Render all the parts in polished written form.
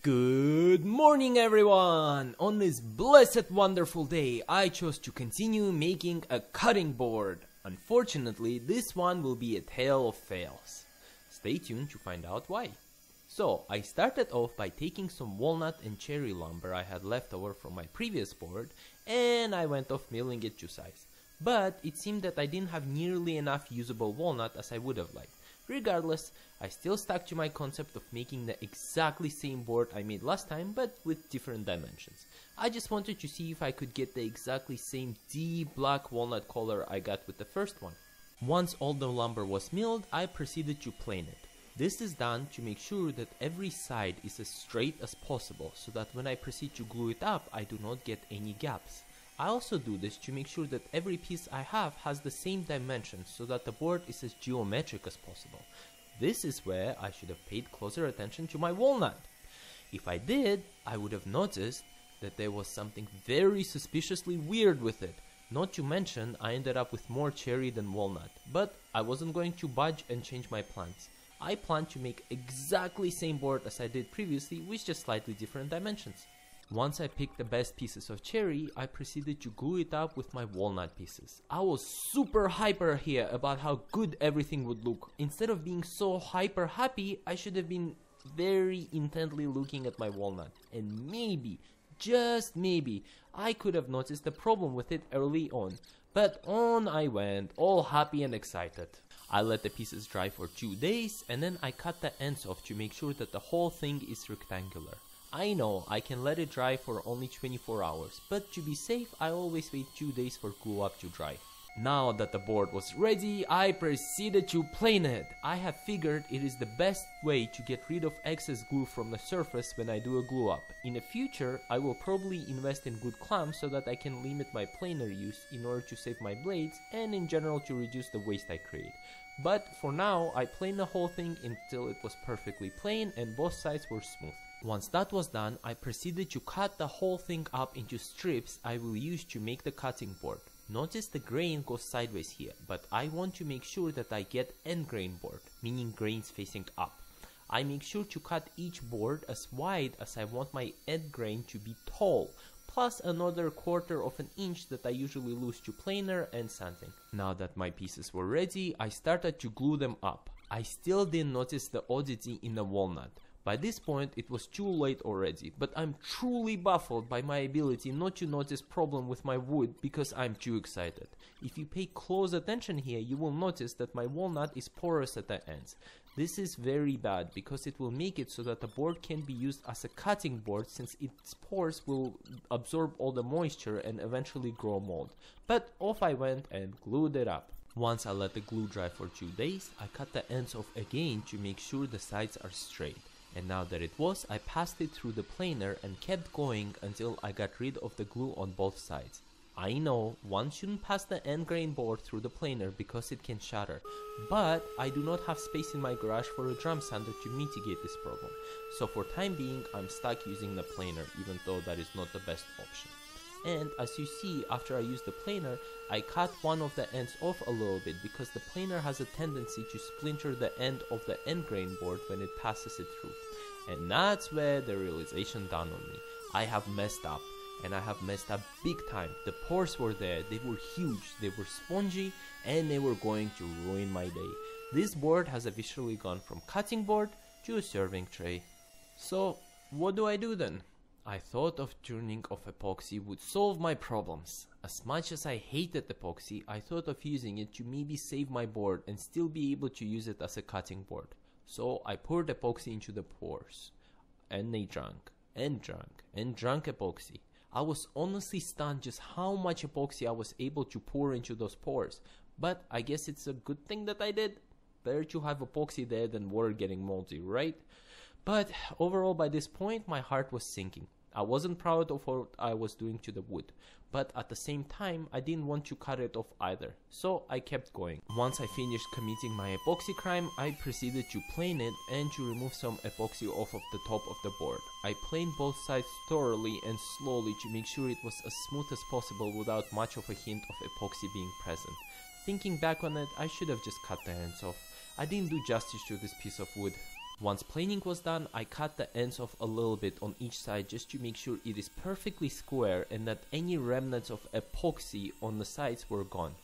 Good morning everyone! On this blessed wonderful day, I chose to continue making a cutting board. Unfortunately, this one will be a tale of fails. Stay tuned to find out why. So, I started off by taking some walnut and cherry lumber I had left over from my previous board, and I went off milling it to size. But it seemed that I didn't have nearly enough usable walnut as I would have liked. Regardless, I still stuck to my concept of making the exactly same board I made last time, but with different dimensions. I just wanted to see if I could get the exactly same deep black walnut color I got with the first one. Once all the lumber was milled, I proceeded to plane it. This is done to make sure that every side is as straight as possible, so that when I proceed to glue it up, I do not get any gaps. I also do this to make sure that every piece I have has the same dimensions, so that the board is as geometric as possible. This is where I should have paid closer attention to my walnut. If I did, I would have noticed that there was something very suspiciously weird with it. Not to mention, I ended up with more cherry than walnut, but I wasn't going to budge and change my plans. I plan to make exactly same board as I did previously, with just slightly different dimensions. Once I picked the best pieces of cherry, I proceeded to glue it up with my walnut pieces. I was super hyper here about how good everything would look. Instead of being so hyper happy, I should have been very intently looking at my walnut. And maybe, just maybe, I could have noticed the problem with it early on. But on I went, all happy and excited. I let the pieces dry for 2 days, and then I cut the ends off to make sure that the whole thing is rectangular. I know I can let it dry for only 24 hours, but to be safe, I always wait 2 days for glue up to dry. Now that the board was ready, I proceeded to plane it. I have figured it is the best way to get rid of excess glue from the surface when I do a glue up. In the future, I will probably invest in good clamps so that I can limit my planer use in order to save my blades and in general to reduce the waste I create. But for now, I planed the whole thing until it was perfectly plain and both sides were smooth. Once that was done, I proceeded to cut the whole thing up into strips I will use to make the cutting board. Notice the grain goes sideways here, but I want to make sure that I get end grain board, meaning grains facing up. I make sure to cut each board as wide as I want my end grain to be tall, plus another 1/4 of an inch that I usually lose to planer and sanding. Now that my pieces were ready, I started to glue them up. I still didn't notice the oddity in the walnut. By this point, it was too late already, but I'm truly baffled by my ability not to notice problem with my wood because I'm too excited. If you pay close attention here, you will notice that my walnut is porous at the ends. This is very bad because it will make it so that the board can be used as a cutting board, since its pores will absorb all the moisture and eventually grow mold. But off I went and glued it up. Once I let the glue dry for 2 days, I cut the ends off again to make sure the sides are straight. And now that it was, I passed it through the planer and kept going until I got rid of the glue on both sides. I know one shouldn't pass the end grain board through the planer because it can shatter, but I do not have space in my garage for a drum sander to mitigate this problem. So for time being, I'm stuck using the planer, even though that is not the best option. And as you see, after I use the planer, I cut one of the ends off a little bit because the planer has a tendency to splinter the end of the end grain board when it passes it through. And that's where the realization dawned on me. I have messed up, and I have messed up big time. The pores were there, they were huge, they were spongy, and they were going to ruin my day. This board has officially gone from cutting board to a serving tray. So, what do I do then? I thought of turning off epoxy would solve my problems. As much as I hated epoxy, I thought of using it to maybe save my board and still be able to use it as a cutting board. So I poured epoxy into the pores, and they drank, and drank, and drank epoxy. I was honestly stunned just how much epoxy I was able to pour into those pores, but I guess it's a good thing that I did. Better to have epoxy there than water getting moldy, right? But overall, by this point, my heart was sinking. I wasn't proud of what I was doing to the wood, but at the same time, I didn't want to cut it off either, so I kept going. Once I finished committing my epoxy crime, I proceeded to plane it and to remove some epoxy off of the top of the board. I planed both sides thoroughly and slowly to make sure it was as smooth as possible without much of a hint of epoxy being present. Thinking back on it, I should have just cut the ends off. I didn't do justice to this piece of wood. Once planing was done, I cut the ends off a little bit on each side just to make sure it is perfectly square and that any remnants of epoxy on the sides were gone.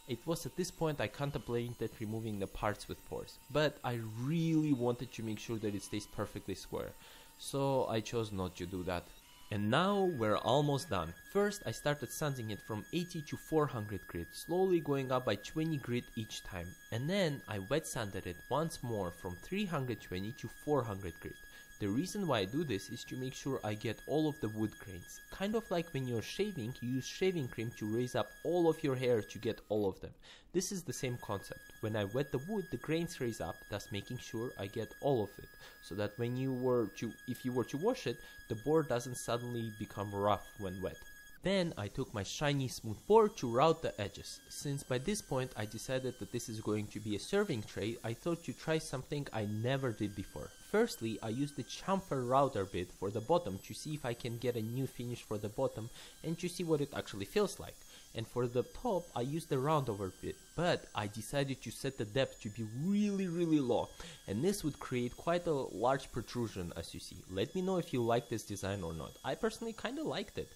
It was at this point I contemplated removing the parts with pores, but I really wanted to make sure that it stays perfectly square, so I chose not to do that. And now we're almost done. First I started sanding it from 80 to 400 grit, slowly going up by 20 grit each time, and then I wet sanded it once more from 320 to 400 grit. The reason why I do this is to make sure I get all of the wood grains. Kind of like when you're shaving, you use shaving cream to raise up all of your hair to get all of them. This is the same concept. When I wet the wood, the grains raise up, thus making sure I get all of it, so that when if you were to wash it, the board doesn't suddenly become rough when wet. Then I took my shiny smooth board to route the edges. Since by this point I decided that this is going to be a serving tray, I thought to try something I never did before. Firstly, I used the chamfer router bit for the bottom to see if I can get a new finish for the bottom and to see what it actually feels like. And for the top, I used the roundover bit, but I decided to set the depth to be really low, and this would create quite a large protrusion as you see. Let me know if you like this design or not. I personally kinda liked it.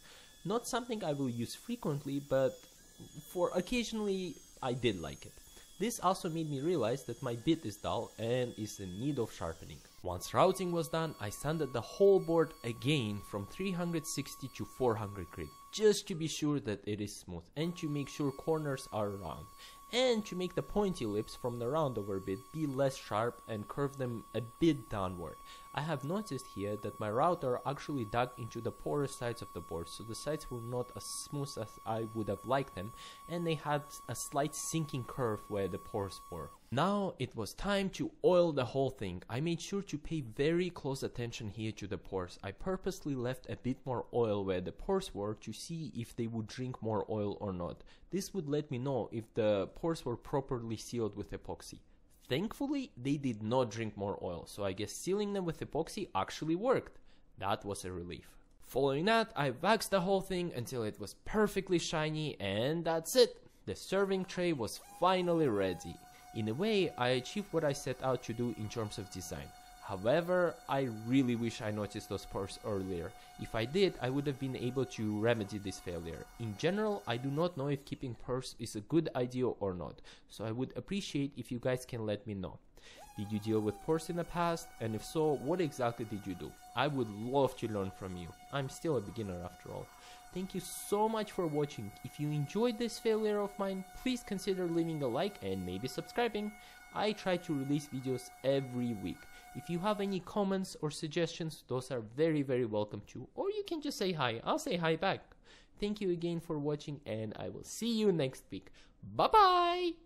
Not something I will use frequently, but for occasionally I did like it. This also made me realize that my bit is dull and is in need of sharpening. Once routing was done, I sanded the whole board again from 360 to 400 grit, just to be sure that it is smooth and to make sure corners are round, and to make the pointy lips from the roundover bit be less sharp and curve them a bit downward. I have noticed here that my router actually dug into the porous sides of the board, so the sides were not as smooth as I would have liked them, and they had a slight sinking curve where the pores were. Now it was time to oil the whole thing. I made sure to pay very close attention here to the pores. I purposely left a bit more oil where the pores were to see if they would drink more oil or not. This would let me know if the pores were properly sealed with epoxy. Thankfully, they did not drink more oil, so I guess sealing them with epoxy actually worked. That was a relief. Following that, I waxed the whole thing until it was perfectly shiny, and that's it. The serving tray was finally ready. In a way, I achieved what I set out to do in terms of design. However, I really wish I noticed those pores earlier. If I did, I would have been able to remedy this failure. In general, I do not know if keeping pores is a good idea or not, so I would appreciate if you guys can let me know. Did you deal with pores in the past? And if so, what exactly did you do? I would love to learn from you. I'm still a beginner after all. Thank you so much for watching. If you enjoyed this failure of mine, please consider leaving a like and maybe subscribing. I try to release videos every week. If you have any comments or suggestions, those are very welcome too. Or you can just say hi. I'll say hi back. Thank you again for watching, and I will see you next week. Bye bye!